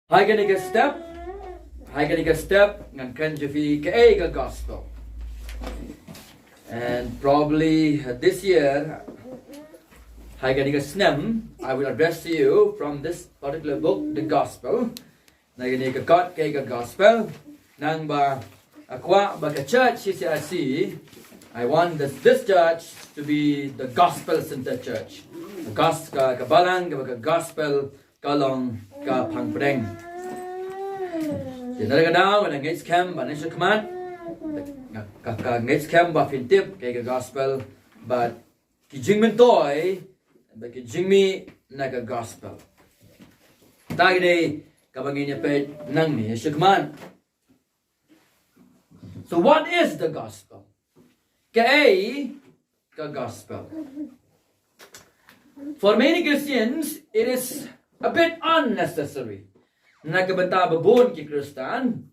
Hai ganige step ngan kren jafi Kaei ga gospel. And probably this year, hai ganige snem, I will address to you from this particular book, the gospel. Na ganige God Kaei ga gospel. Nang ba akwa ba ka church CCRC, I want this church to be the gospel center church. The gospel ka balang ka gospel kalong ka pangpreng. Jadi kadang ada ngais camp, ada nasi kemat, kakak ngais camp bafin tip kayak gospel, but kijing mentoy, but kijing mi naga gospel. Tadi deh kabangnya pe nang ni nasi kemat. So what is the gospel? Kaei ka gospel. For many Christians, it is a bit unnecessary. Nagabanta babon ki Kristan.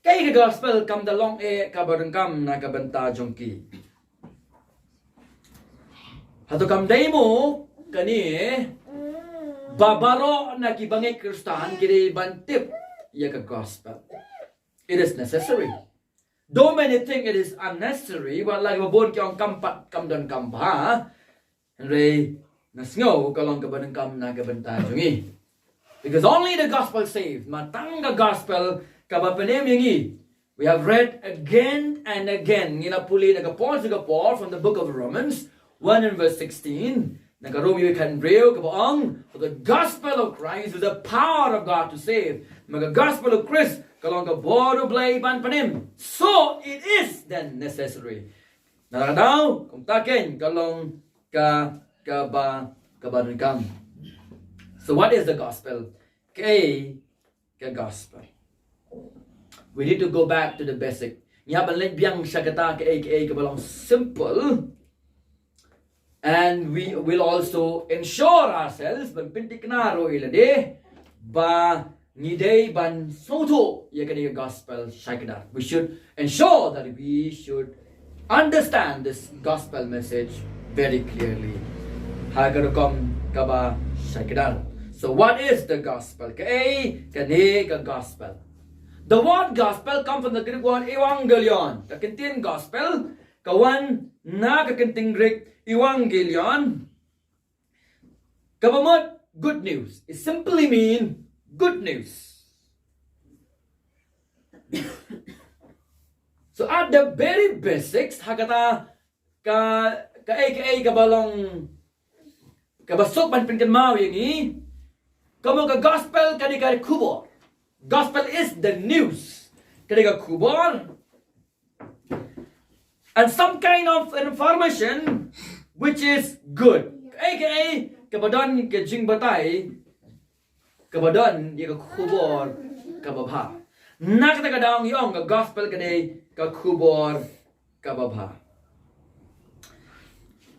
Kaei ka gospel kam dalong kabarangkam nagabanta jongki. Hato kam demo kani babaro na ki bangeit Kristan kiri bantip ya ka gospel. It is necessary. Though many think it is unnecessary, but like babon ki ong kampat kam dan kampa, re nasngaw kalong kabarangkam nagabanta jongi. Because only the gospel saves. Matanga gospel kabapanem yangi. We have read again and again. Ngila puli nagapol from the book of Romans 1 and verse 16. Nagarumi kan breo kabaong. For the gospel of Christ is the power of God to save. Maga gospel of Christ kalong khubei ban panim. So it is then necessary. Naradaw kung taken kalong kabarangkam. So what is the gospel? Kaei ka gospel. We need to go back to the basic. Nya balik biang syakata kaei kabalong simple. And we will also ensure ourselves ban pintik naro ilade ba ngidei ban sngewthuh ya kani gospel syakada. We should ensure that we should understand this gospel message very clearly. Hagarukom kaba syakada. So what is the gospel? Kaei kani ka gospel. The word gospel comes from the Greek word evangelion. The ktien gospel kawan na kakenting Greek evangelion. Kabamot good news. It simply means good news. So at the very basics hakata kaei kabalong kabasok ban pinkan mau yang ni. Kamu ka gospel kadika khubor. Gospel is the news. Kadika khubor. And some kind of information which is good. Kaei kabadon ke jing batai. Kabadon ye ka khubor kababha. Nakata kadang yong ka gospel kadai ka khubor kababha.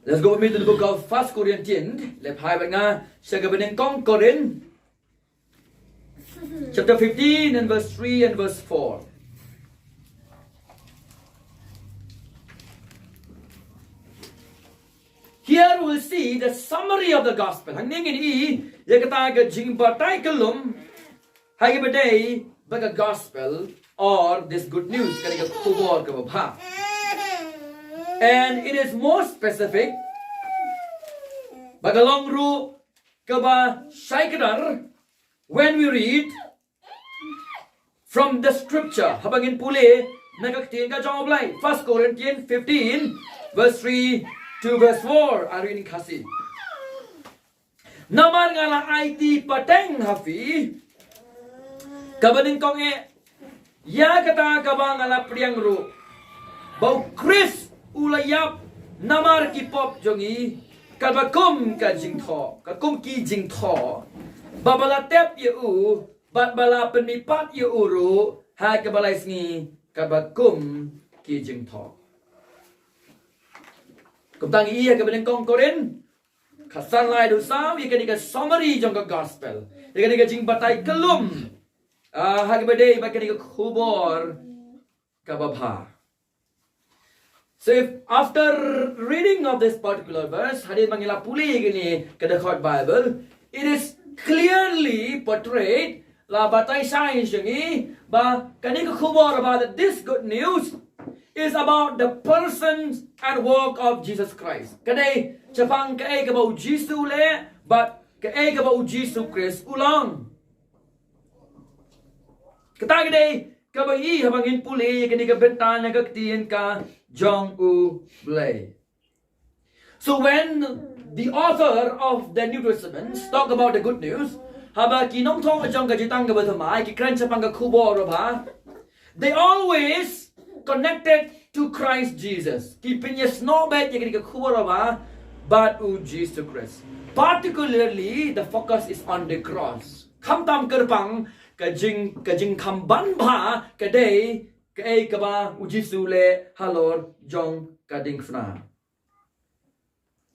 Let's go with me to the book of 1 Corinthians. Let's have nga sa gabaning kong Corinth. Chapter 15 and verse 3 and verse 4. Here we'll see the summary of the gospel. Hangingin i yakataga jingbatay kalum hagibaday baga gospel or this good news kaniga khubor kababha. And it is more specific. Bagalong ru kaba shaikadar. When we read from the scripture, habangin puli ktien ka Khublei. 1 Corinthians 15 verse 3 to verse 4. I'm reading khasi. Namar ngala IT pateng hafi kabanin kong ya kata kabang ngala priang ru bau Chris ulayap namar kipop jongi kalbakum ka jingtho kakum ki jingtho babalatep yu bat bala penipat yu uru ha kabalai sngi kabakum ki jingtho kumtang iya kabeneng kong Korin khasan lai du saw ye kanika summary jong ka gospel ye kanika jing batai kelum ha kabadei ba kanika khubor kababha. So if after reading of this particular verse hadin mangila puli gini kada Bible, it is clearly portrayed la batai sai shingi ba kanika khubor about that this good news is about the person and work of Jesus Christ. Kadai chapang kaei kabau Jesus le but kaei kabau Jesus Christ ulang. Kata kadai kabai habangin puli kanika bentan na ktien ka sngewthuh. So when the author of the New Testament talk about the good news, haba kinong thong ajong kajitang gabathumai ki kren chapang ka khubor ba, they always connected to Christ Jesus. Ki pinyas no bet ye ka khubor ba, but Jesus Christ. Particularly the focus is on the cross. Kham tam kerpang kajing kamban ba kadai kaei kaba Jesus le halor jong kading fna.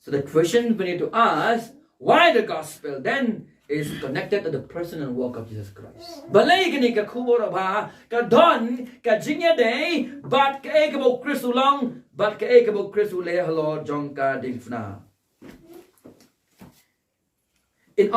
So the question we need to ask, why the gospel then is connected to the person and work of Jesus Christ. Balay gani ka khubor ba ka don ka jingya day but ka ekabo Christ ulang but ka ekabo Christ ule halor jong ka dingfna. In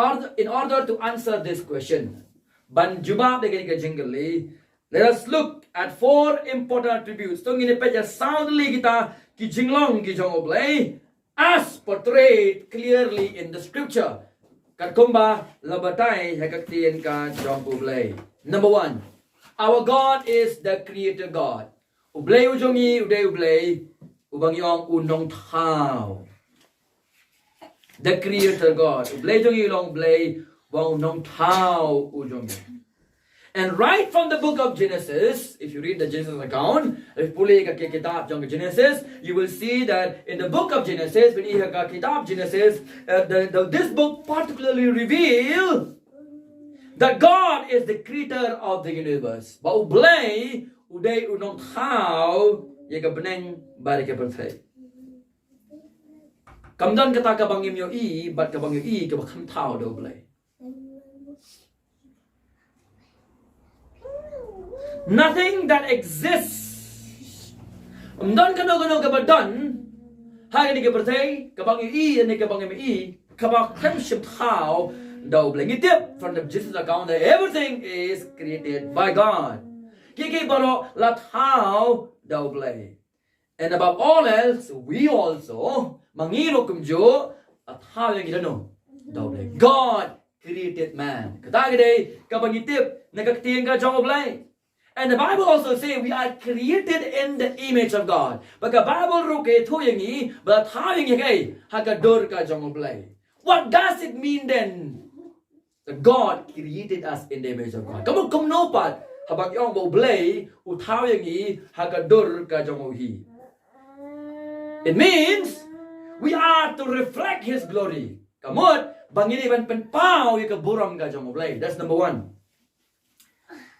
order to answer this question, ban jubab de gani ka jingali, let us look at 4 important attributes. Tong ini peja soundly kita ki jinglong ki jong oblay as portrayed clearly in the scripture. Katkumba labatai ktien ka sngewthuh. Number 1, our God is the creator God. Ublay ujongi ublay ubangyong unong tao. The creator God. Ublay jongi long blay wang unong tao ujongi. And right from the book of Genesis, if you read the Genesis account, if puli ka kitab jong Genesis, you will see that in the book of Genesis, when you ka kitab Genesis, this book particularly reveal that God is the creator of the universe. Ba ublay uday unong tao ye ka beneng bari ka perthai. Kamdan kata ka bangim yo I, but ka bangim I ka bakam tao do ublay. Nothing that exists. Don kano kabadon. Hagani kabatay, kabang I and kabang I, kabak ship how doubling it up from the Jesus account that everything is created by God. Kiki baro lat how double. And above all else, we also mangiro kumjo at how yung gitano double. God created man. Katagide kabang itip nagaktiyan ka sngewthuh. And the Bible also says we are created in the image of God. But the Bible ruke thuyangi, but having kay hakadur ka sngewthuh. What does it mean then? That God created us in the image of God. Kamu kumnopat habang yung boblay uthayangi hakadur ka sngewthuh. It means we are to reflect His glory. Kamot bangini ban penpao ikaburam ka sngewthuh. That's number 1.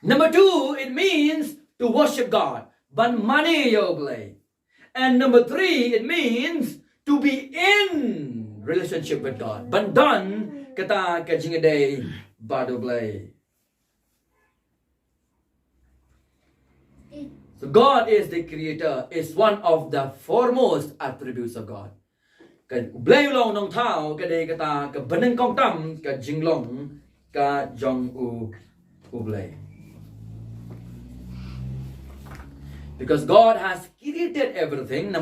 Number 2, it means to worship God. Ban mani yoblay. And number 3, it means to be in relationship with God. Ban don kata kajingaday badoblay. So God is the creator, is one of the foremost attributes of God. Ka ublay long nong tao kaday kata ka baneng kong tam ka jinglong ka sngewthuh. Because God has created everything, then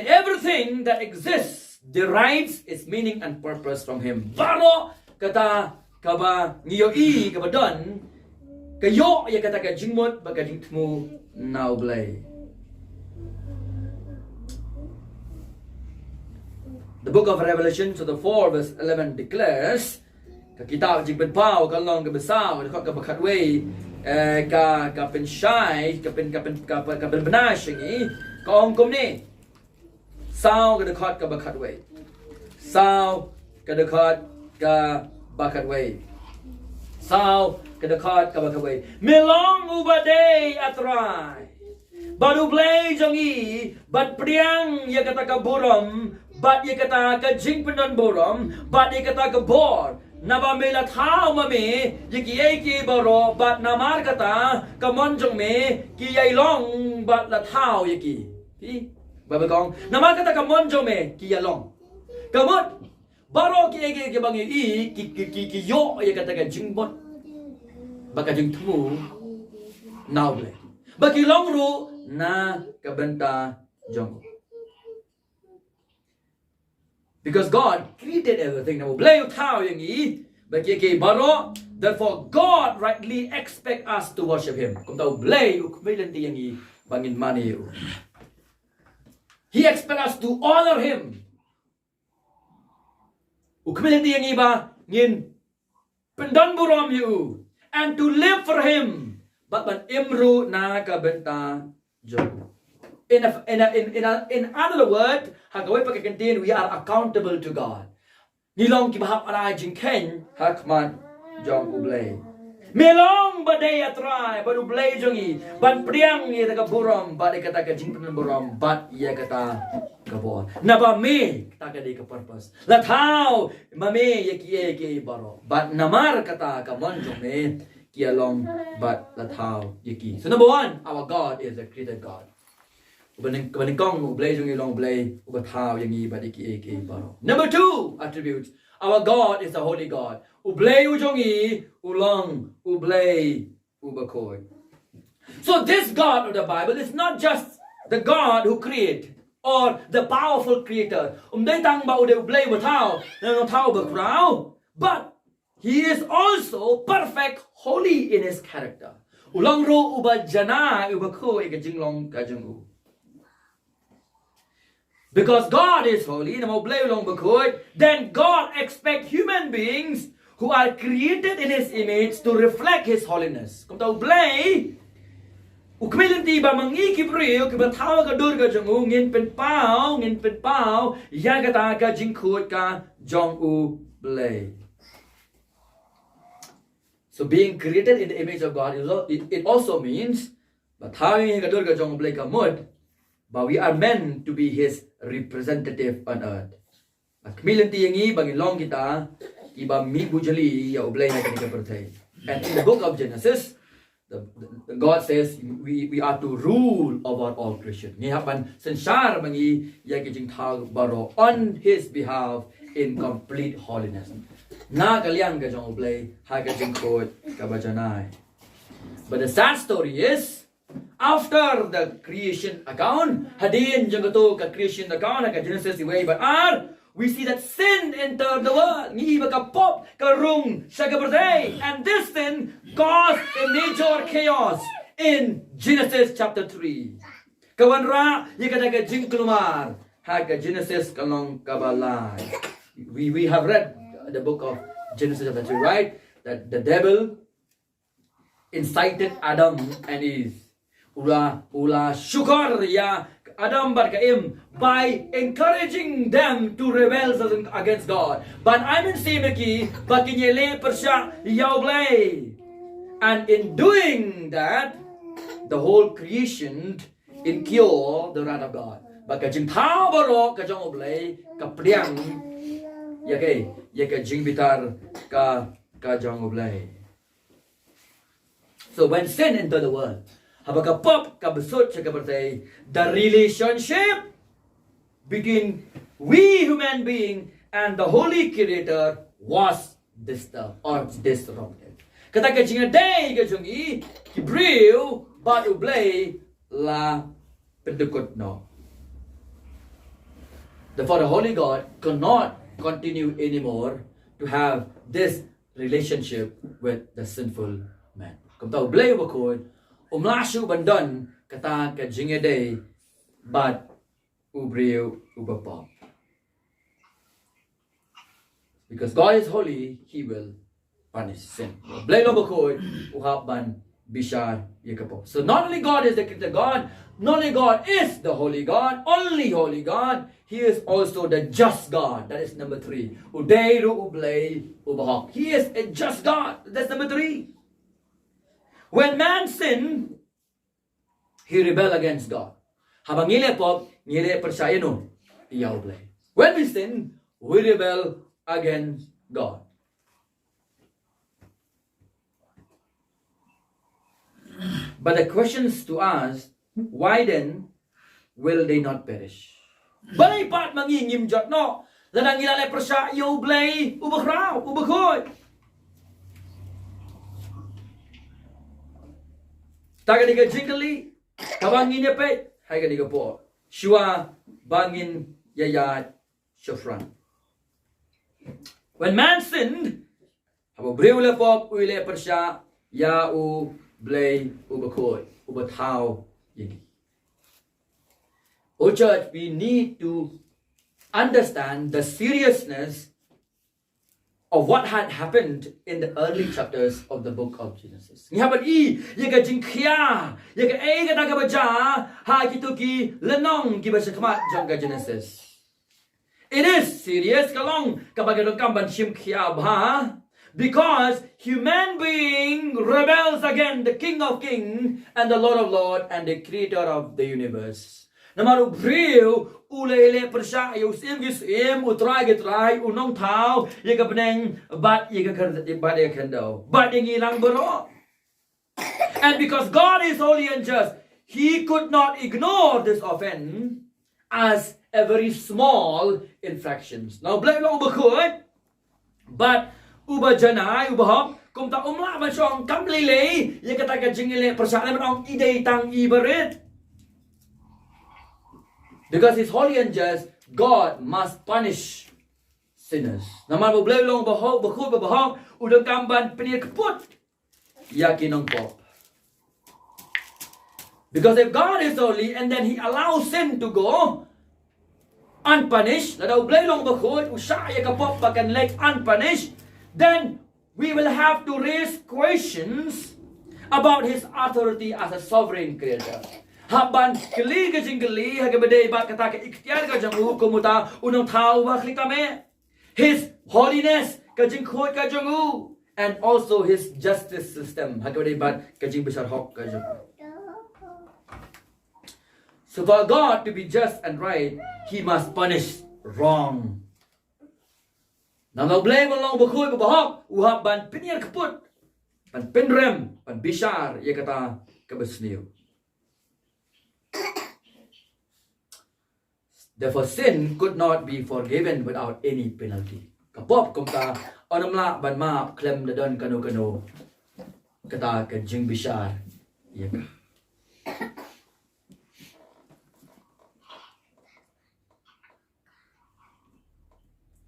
everything that exists derives its meaning and purpose from Him. Baro kata kaba ngiyo I kaba don kayo ya kata ka jingmot baga jingtmu naublay. The book of Revelation, so the 4 verse 11 declares, Kakita jingben pao kalong kabesaw ka bakatway ka pensyai ka pen benash ngi kaong kom ni sao ka dekat ka bakatway sao ka dekat ka bakatway sao ka dekat ka bakatway milong ubade atrai baru blay jongi bat priang ya kata ka buram bat ya kata ka jingpenon buram bat ya kata ka bor Naba mela thao mame yiki eki baro bat namar kata kamonjong me ki yailong bat la thao yiki. Hi babagong namar kata kamonjong me ki yalong. Kamot baro ki bangi ki yo ya kata ka jingbot baka jing thu now ble baki long ru na kabenta jong because God created everything na ble thao yang i baki ki baro therefore God rightly expect us to worship him kum tau ble ukmelan ti yang i bangin mani he expect us to honor him ukmelan ti yang i ba ngin pendan buram you and to live for him but ban imru na kabenta jong in other words hagawai pagkakantin we are accountable to God nilong kibahap aray jing ken hakman jong ublay melong badai atray ban ublay jongi ban priang ye taka buram ban ikata ka jing pen buram bat ye kata kabor naba me taka de ka purpose la thao mame ye ki baro but namar kata ka mon jong me ki along but la thao ye ki so number 1 our God is a created God When kong ublay jong ilong ublay ubathaw yang i badiki eke baro. Number 2 attributes. Our God is a holy God. Ublay ujong i ulong ublay ubakoy. So this God of the Bible is not just the God who created or the powerful creator. Day tang ba ude ublay ubathaw na thaw bakraw, but he is also perfect, holy in his character. Ulong ro ubajana ubakoy ka jinglong ka jingu. Because God is holy, then God expects human beings who are created in his image to reflect his holiness. Kung tahu blay, ukmilan tiba mangi kibriyo kibatawa ka dur ka jongu ngin pen pao ya kata ka jingkut ka jongu blay. So being created in the image of God it also means batawi ka dur ka jongu blay ka mud. But we are meant to be his representative on earth. At kamilan tiyangi bangin long kita iba mi bujali ya ublay na kanika pertay. And in the book of Genesis, God says we are to rule over all creation. Ngihapan sensyar bangi ya kijing tag baro on his behalf in complete holiness. Na kaliang ka jong ublay ha kijing kot kabajanay. But the sad story is after the creation account, hadin janggato ka creation account ka Genesis iway but we see that sin entered the world. Ngi ba ka pop ka rung sa birthday, and this sin caused a major chaos in Genesis chapter 3. Kawanra yikata ka jingklumar ha ka Genesis kalong kabalay. We have read the book of Genesis chapter 3, right? That the devil incited Adam and Eve. Ula shukar ya Adam barkaim by encouraging them to rebel against God. But I'm in Simaki, bakinyele persya yaublay. And in doing that, the whole creation incur the wrath of God. Bakajing tao baro kajong oblay kapriang yake jing bitar kajong oblay. So when sin entered the world, habagapop kabusot siya kabartay, the relationship between we human being and the holy creator was disturbed or disrupted. Kataka jinga day kajungi kibriw but ublay la pendukot no. Therefore the holy God cannot continue anymore to have this relationship with the sinful man. Kumta ublay bakod umlasyo bandon kata ka jingede but ubriw ubapop. Because God is holy, he will punish sin. Blay no bakoy uhaban bishar yekapop. So not only God is the creator God, not only God is the holy God, only holy God, he is also the just God. That is number 3. Udeiru ublay ubahok. He is a just God. That's number 3. When man sinned, he rebelled against God. Habang ngile po, ngile percaya no, iyaw blay. When we sin, we rebel against God. But the questions to us, why then will they not perish? Balay pat mangingim jot no, Ladang gila le persya yo blay ubakrau ubakhoy. Taga diga jingli kabangin ya pe hai ga diga po. Shua bangin yayat shofran. When man sinned, habo breule pop uile persya ya u blay ubakhoy ubathau yagi. Oh church, we need to understand the seriousness of what had happened in the early chapters of the book of Genesis. Ngaban yaga jingkhia, yaga ga daga baja, ha kitu ki lenong ki basa kama jangga Genesis. It is serious kalong kabagadong kamban shimkhia bha, because human being rebels against the King of Kings and the Lord of Lords and the Creator of the universe. Namaru breu ulele persya yu sim utrai unong tau yaga beneng bat yaga kendo bat yang ilang bero. And because God is holy and just, He could not ignore this offense as a very small infractions. Now blame long bakut, but uba janai ubahop kum ta umla man song kam lele yaga taga jingile persya le manong idei tang ibarit. Because He's holy and just, God must punish sinners. Naman mo blay long bahog udang kamban penir keput yakinong pop. Because if God is holy and then He allows sin to go unpunished, ladaw blay long bahog usya yakapop bakan like unpunished, then we will have to raise questions about His authority as a sovereign creator. Haban keli ke jingli ha ke bedai ba kata ke ikhtiar ka jangu kumuta unong thau ba klikame. His holiness ka jingkhoi ka jangu, and also His justice system ha ke bedai ba ka jing besar hok ka jangu. So for God to be just and right, He must punish wrong. Nam lo blame long bakhoi ba hok uhab ban pinir kaput ban pinrem ban bishar ye kata ka besniu. Therefore, sin could not be forgiven without any penalty. Kapop kumta onamla ban ma klem da don kano kata ka jing bishar yaka.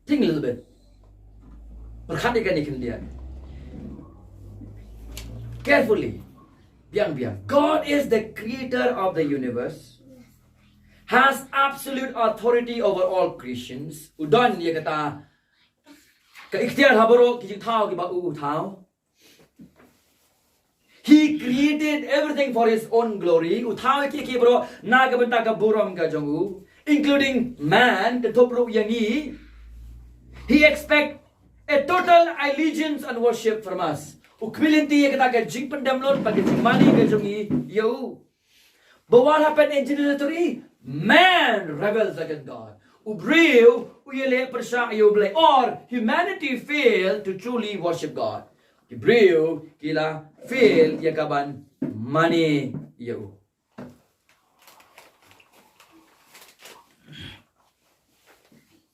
Think a little bit. Perhatikan ikan dia. Carefully. Biang. God is the creator of the universe, has absolute authority over all creations. Udon ye kata ka ikhtiar habaro ki thao ki ba u thao. He created everything for His own glory. U thao ki bro na ka benta ka buram ka jongu, including man the topro yangi. He expect a total allegiance and worship from us. Ukwilinti ye kata ka jing pandamlon pag jing mani ka jongi yo. But what happened in Genesis 3? Man rebels against God. Ubreu uyele persya yoble, or humanity failed to truly worship God. Ubreu kila fail yakaban mani yo.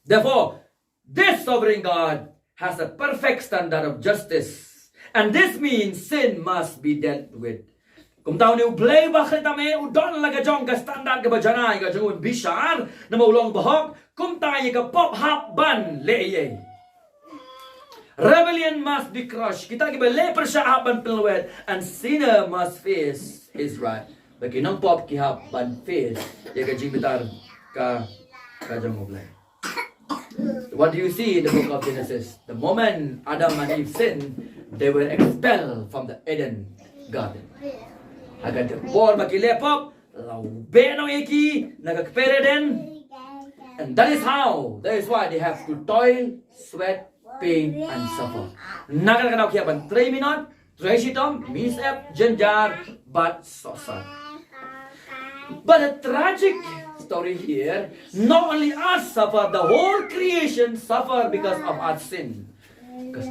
Therefore, this sovereign God has a perfect standard of justice, and this means sin must be dealt with. Kung tahu ni ublay bakit kami udon laga jong ka standard ka bajanay ka jong bishar na maulong bahok kung tayo ka pop hap ban leye. Rebellion must be crushed. Kita kiba leper siya haban pilwet, and sinner must face his wrath. Bagi nang pop ki hap ban face ya ka jibitar ka jong ublay. What do you see in the book of Genesis? The moment Adam and Eve sinned, they were expelled from the Eden garden. Agad bor makilepop, lau beno iki nagakpere den, and that is why they have to toil, sweat, pain, and suffer. Nagalaganaw kaya ban 3 minutes, 3 sitom, misep, jenjar, but sosar. But the tragic story here, not only us suffer, the whole creation suffer because of our sin.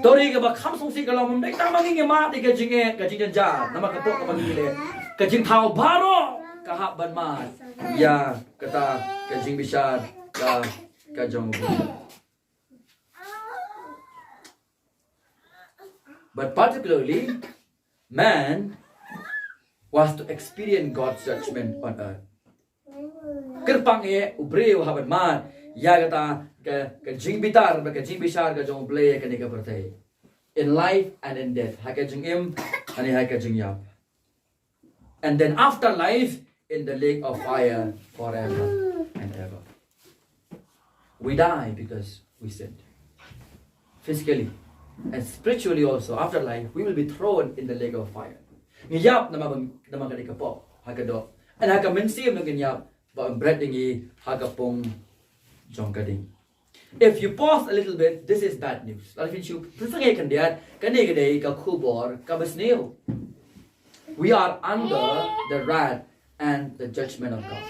Story ka ba kamsong si kalau mendek tamang inge mati ka jinge ka jinjar nama kapok ka magile ka jing thao baro ka haban mat ya kata ka jing bishar ka jong But particularly, man was to experience God's judgment on earth. Kerpang ubreu haban man yagata ka jingbitar ba ka jingbishar ka jong play ka ni ka pertai. In life and in death, haka jing im and haka jing yap. And then after life, in the lake of fire forever and ever. We die because we sinned. Physically and spiritually also, after life, we will be thrown in the lake of fire. Ngiyap naman ka po, haka do. And haka mensim na ngiyap, ba ang bread dingi, haka pong jong kading. If you pause a little bit, this is bad news. We are under the wrath and the judgment of God.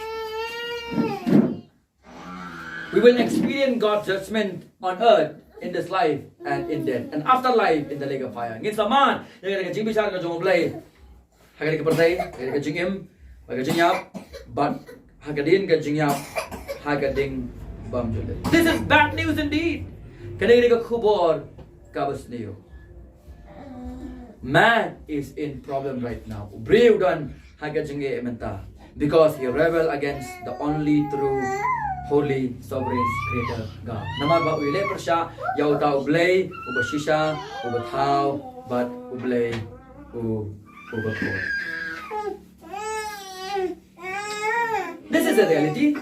We will experience God's judgment on earth in this life and in death, and after life in the lake of fire. Ngin saman, yung ka jingbichar ka khblei, hagadi ka pertai, hagadi ka jingim, hagadi ka jingyap, but hagadin ka jingyap, hagading bam jule. This is bad news indeed. Kanigdi ka khubor kabas niyo. Man is in problem right now. Brave done hagadjinge ementa because he rebelled against the only true holy sovereign creator God. Namar ba uile persya yauta ublei ubashisha ubathau but ublei ubakor. This is a reality.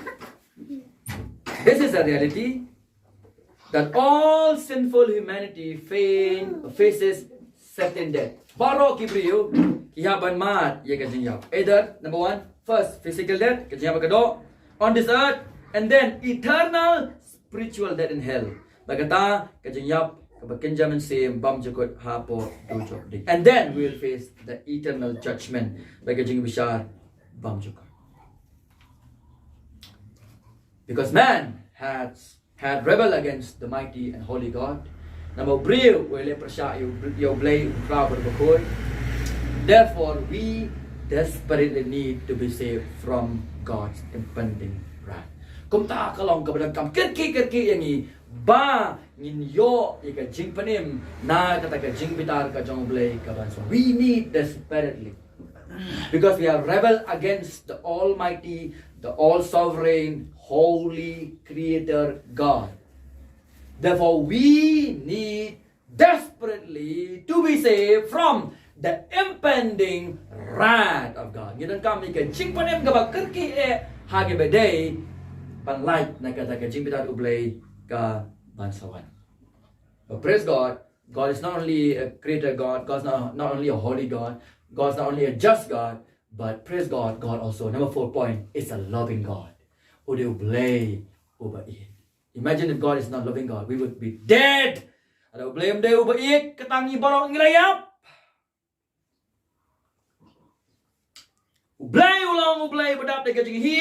This is a reality that all sinful humanity faces certain death. Baro kibriyo kihaban mat ye kajingyap. Either number one, first physical death kajingyap kado on this earth, and then eternal spiritual death in hell. Bagata kajingyap kabakinjaman same bam jukot hapo dujok dik. And then we will face the eternal judgment. Bagajing bishar bam jukot. Because man had rebelled against the mighty and holy God. Therefore, we desperately need to be saved from God's impending wrath. Kung ta kalong kabadagkam kirki yangi ba nginyo ika jingpanim na kataka jingbitar ka jonglei kabanso. We need desperately, because we are rebel against the Almighty, the all-sovereign, holy Creator God. Therefore, we need desperately to be saved from the impending wrath of God. Gidan kami ka jingpanim ka kirki hage beday panlight na kataka jingbitar ublay ka bansawan. But praise God, God is not only a creator God, God's not only a holy God, God's not only a just God, but praise God, God also, number 4 point, is a loving God. Imagine if God is not loving God, we would be dead. He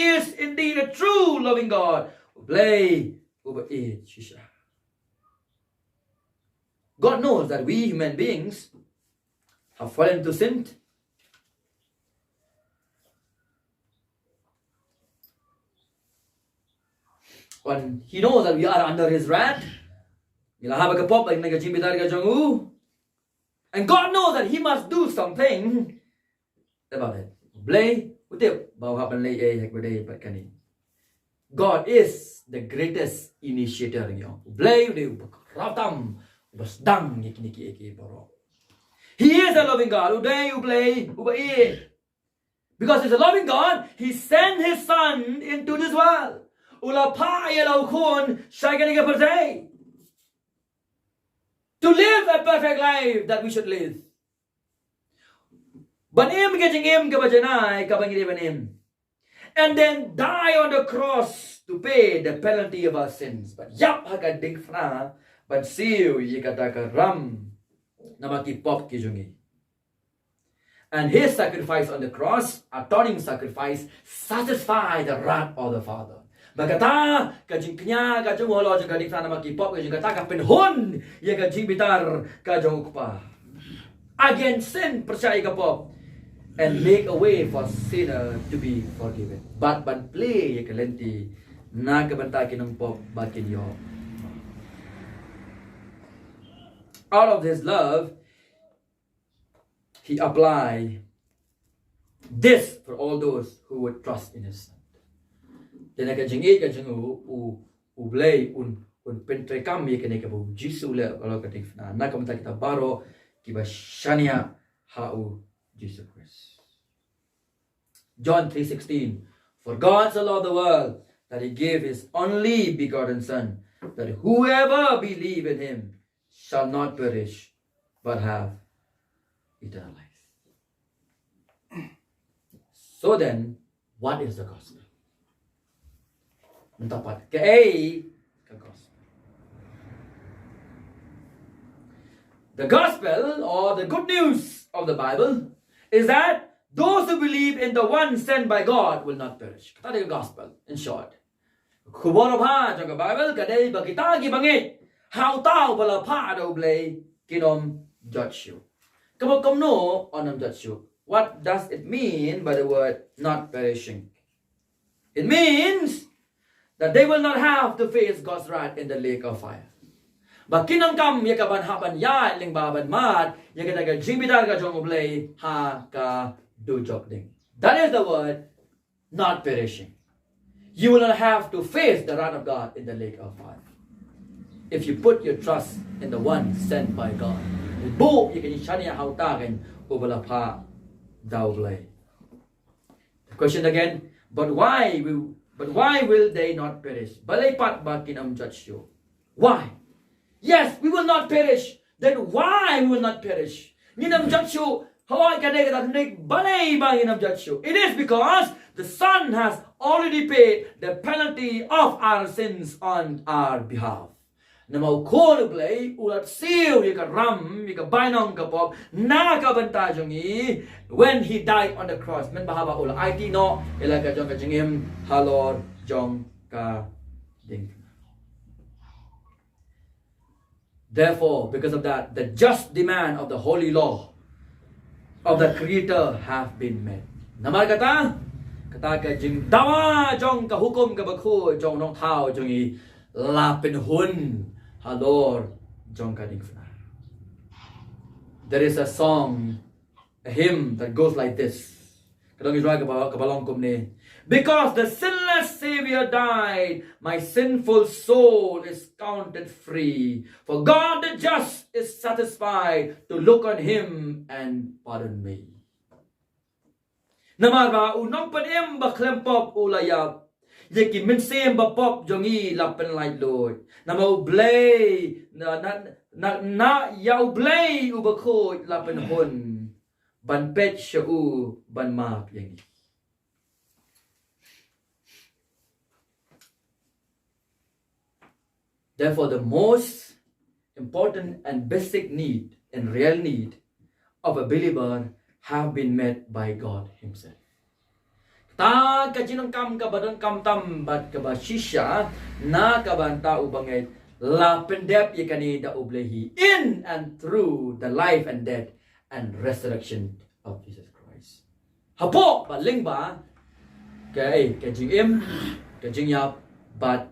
is indeed a true loving God. God knows that we human beings have fallen to sin. When He knows that we are under His wrath, and God knows that He must do something about it. God is the greatest initiator. He is a loving God. Because He's a loving God, He sent His Son into this world to live a perfect life that we should live. And then die on the cross to pay the penalty of our sins. But and His sacrifice on the cross, atoning sacrifice, satisfied the wrath of the Father. Bagata kajing knya kajung holo jeng kading sana makipop kajing kata kapenhun ya kajing bitar kajung kupa against sin percaya kapop and make a way for sinner to be forgiven. But play ya kalenti na kabanta kinong pop bakin yo. Out of His love, He applied this for all those who would trust in His Son. Then I can jingit ka jingu Khublei un pentrekam ye kene kabu Jisu le kalau katif na nakam kita baro kiba shania hau Jesus Christ. John 3:16. For God so loved the world that He gave His only begotten Son, that whoever believe in Him shall not perish but have eternal life. So then, what is the gospel? Mendapat Kaei ke gospel. The gospel, or the good news of the Bible, is that those who believe in the one sent by God will not perish. That is the gospel, in short. Khublei trong cái Bible, cái đây bà kita ki bangeit, how tao bà la pa đâu blei kinom judge you. Kamu no onam judge you. What does it mean by the word not perishing? It means that they will not have to face God's wrath in the lake of fire. But kinam kam yakaban haban ya ling baban mat yakataga jibitar ka jong oblay ha ka do jok ding. That is the word not perishing. You will not have to face the wrath of God in the lake of fire. If you put your trust in the one sent by God. Bo yakan shania hautagan ubalapa daublay. The question again, but why will they not perish? Balay pat bakinam judge you. Why? Yes, we will not perish. Then why we will not perish? Ninam judge you. How can they balay bakinam judge you? It is because the Son has already paid the penalty of our sins on our behalf. Namau Khublei ulat seal yaka ram yaka bainong kapop na kabanta jongi when He died on the cross. Men bahaba ula IT no ilaka jong ka jingim halor jong ka ding. Therefore, because of that, the just demand of the holy law of the Creator have been met. Namar kata ka jing dawa jong ka hukum ka bakhu jong nong thao jongi lapin hun halor jong ka ding. There is a song, a hymn that goes like this. Because the sinless Savior died, my sinful soul is counted free. For God the just is satisfied to look on Him and pardon me. Namar ba unong panem ba klempop ulayap. Yeki min sem ba pop jongi lapen light Lord. Namau blay na yau blay ubakot lapen hun. Ban pet shau ban map yangi. Therefore, the most important and basic need and real need of a believer have been met by God Himself. Ta kajinang kam kabadang kam tam bat kabashisha na kabanta ubangait la pendep yakani da ublehi in and through the life and death and resurrection of Jesus Christ. Hapo baling ba kay kajing im kajing yap bat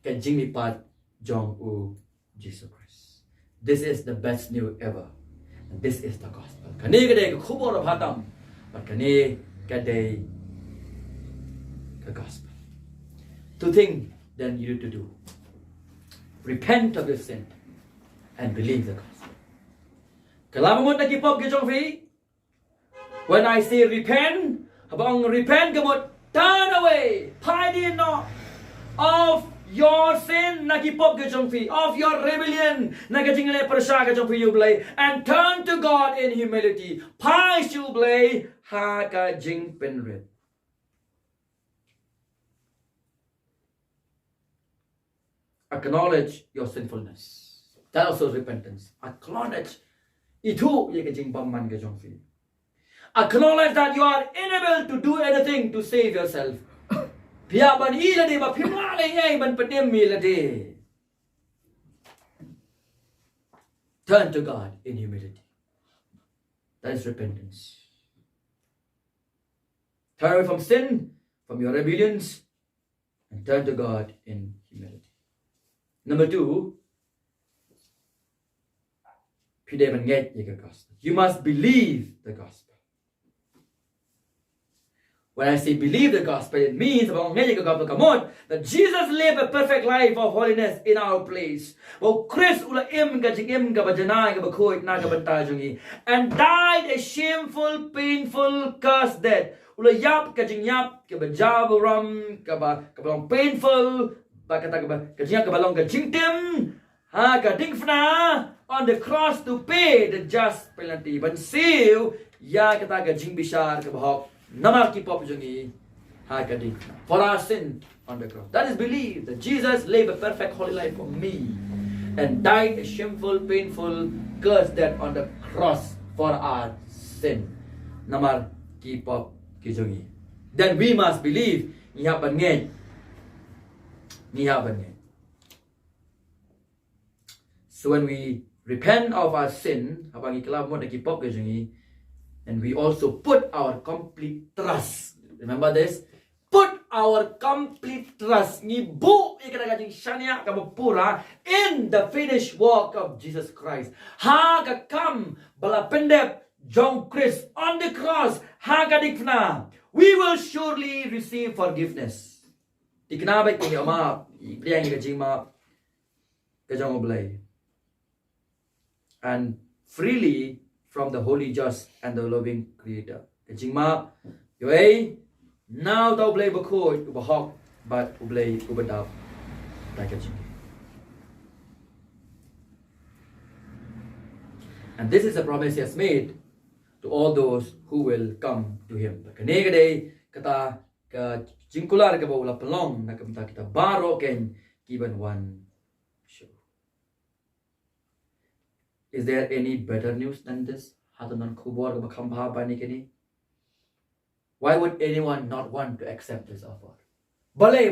kajing lipat jong u Jesus Christ. This is the best news ever. And this is the gospel. Kani kadai khubor bhatam but kani kadai the gospel. Two things then you need to do. Repent of your sin and believe the gospel. Kalamamot na kipop gijong fi. When I say repent, habang repent gamot, turn away, pardon no of your sin na kipop gijong fi, of your rebellion na gajingale persya gijong fi yublay, and turn to God in humility. Pai yublay ha ka jing penrit. Acknowledge your sinfulness. That also is repentance. Acknowledge. Itu ye kajing bamman kajong fi. Acknowledge that you are unable to do anything to save yourself. Pia ban ila de ba phimla le ngai ban patem mi la de. Turn to God in humility. That is repentance. Turn away from sin, from your rebellions, and turn to God in humility. Number two, Pide bangeit ye gospel. You must believe the gospel. When I say believe the gospel, it means that Jesus lived a perfect life of holiness in our place. And died a shameful, painful, cursed death. Painful, on the cross to pay the just penalty. But still, namar for our sin on the cross. That is belief that Jesus lived a perfect holy life for me and died a shameful, painful, cursed death on the cross for our sin. Namar then we must believe so when we repent of our sin, and we also put our complete trust. Remember this? Put our complete trust in the finished work of Jesus Christ. Come balapendep John Christ on the cross. We will surely receive forgiveness. And freely from the holy, just, and the loving Creator. Now thou blay bakoi ubahok, but ublay ubadab like a jing. And this is a promise he has made to all those who will come to him. Kanegade kata ka jingkular ka bawla pelong na kamta kita baro ken given one show. Is there any better news than this? Why would anyone not want to accept this offer? Why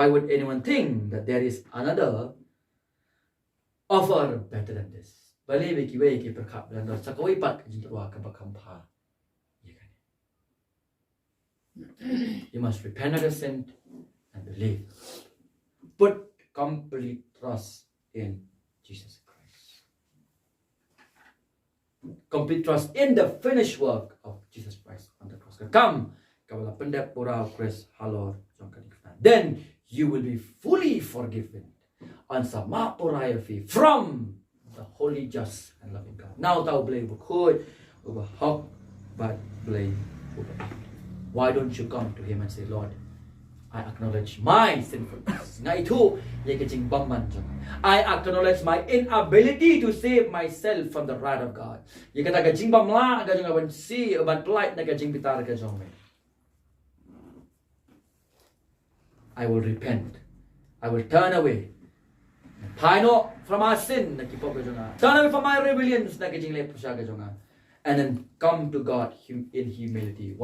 would anyone think that there is another offer better than this? You must repent of your sin and believe. Put complete trust in Jesus Christ. Complete trust in the finished work of Jesus Christ on the cross. Come, then you will be fully forgiven on from the holy, just, and loving God. Now thou blame but blame. Why don't you come to him and say, Lord, I acknowledge my sinfulness. I acknowledge my inability to save myself from the wrath of God. I will repent. I will turn away. From our sin. Turn away from my rebellions. And then come to God in humility.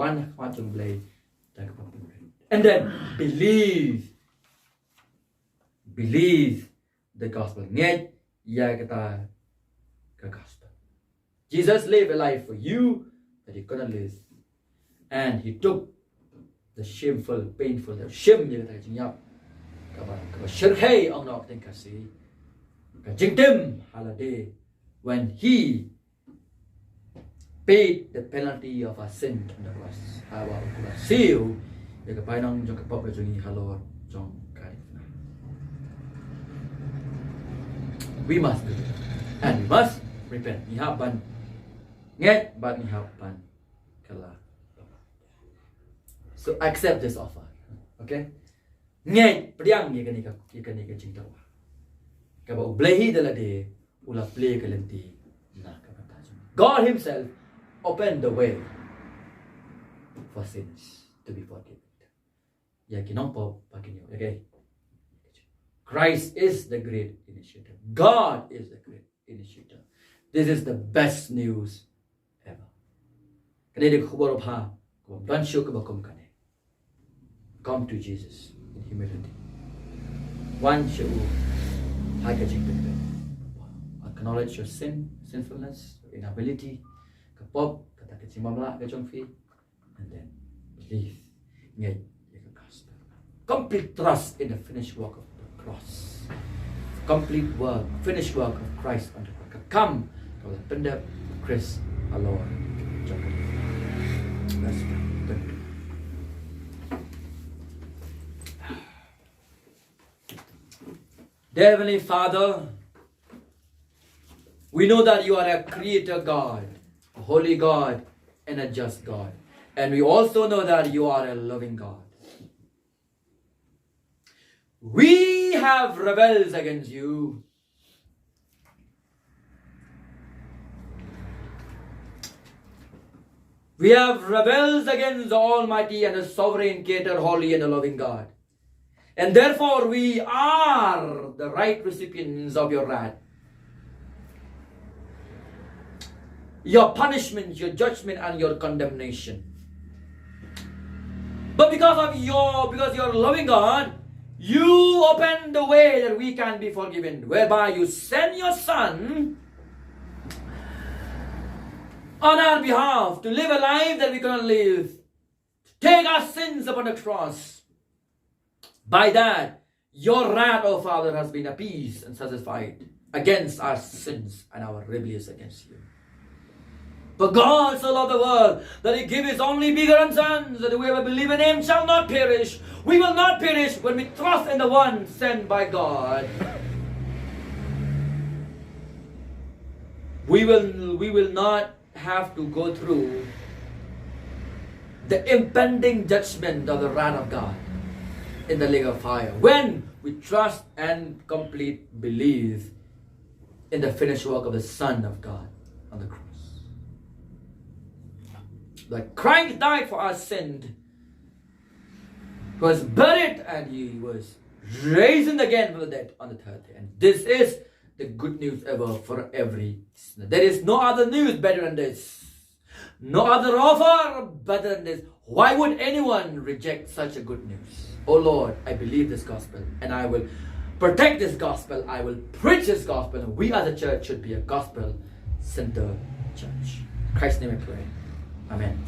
And then believe the gospel. Jesus lived a life for you that he couldn't live. And he took the shameful, painful, the shame when he paid the penalty of our sin on the cross. We must do it. And we must repent. So accept this offer. Okay? God himself opened the way for sins to be forgiven. Okay? Christ is the great initiator. God is the great initiator. This is the best news ever. Come to Jesus in humility. Acknowledge your sinfulness, your inability, and then believe. complete trust in the finished work of the cross. Complete work, finished work of Christ on the cross. Come to the Pindab, Chris, our Lord. Let's pray. Dear Heavenly Father, we know that you are a creator God, a holy God, and a just God. And we also know that you are a loving God. We have rebelled against you. We have rebelled against the Almighty and the Sovereign Creator, holy and loving God. And therefore we are the right recipients of your wrath. Your punishment, your judgment, and your condemnation. But because you're loving God, you open the way that we can be forgiven, whereby you send your Son on our behalf to live a life that we cannot live, to take our sins upon the cross. By that, your wrath, O Father, has been appeased and satisfied against our sins and our rebellions against you. For God so loved the world that He gave His only begotten Son, that whoever believes in Him shall not perish. We will not perish when we trust in the one sent by God. We will not have to go through the impending judgment of the wrath of God in the lake of fire when we trust and complete believe in the finished work of the Son of God on the cross. That Christ died for our sin, was buried, and He was raised again from the dead on the third day. And this is the good news ever for every sinner. There is no other news better than this. No other offer better than this. Why would anyone reject such a good news? Oh Lord, I believe this gospel, and I will protect this gospel. I will preach this gospel. And we as a church should be a gospel-centered church. In Christ's name I pray. Amen.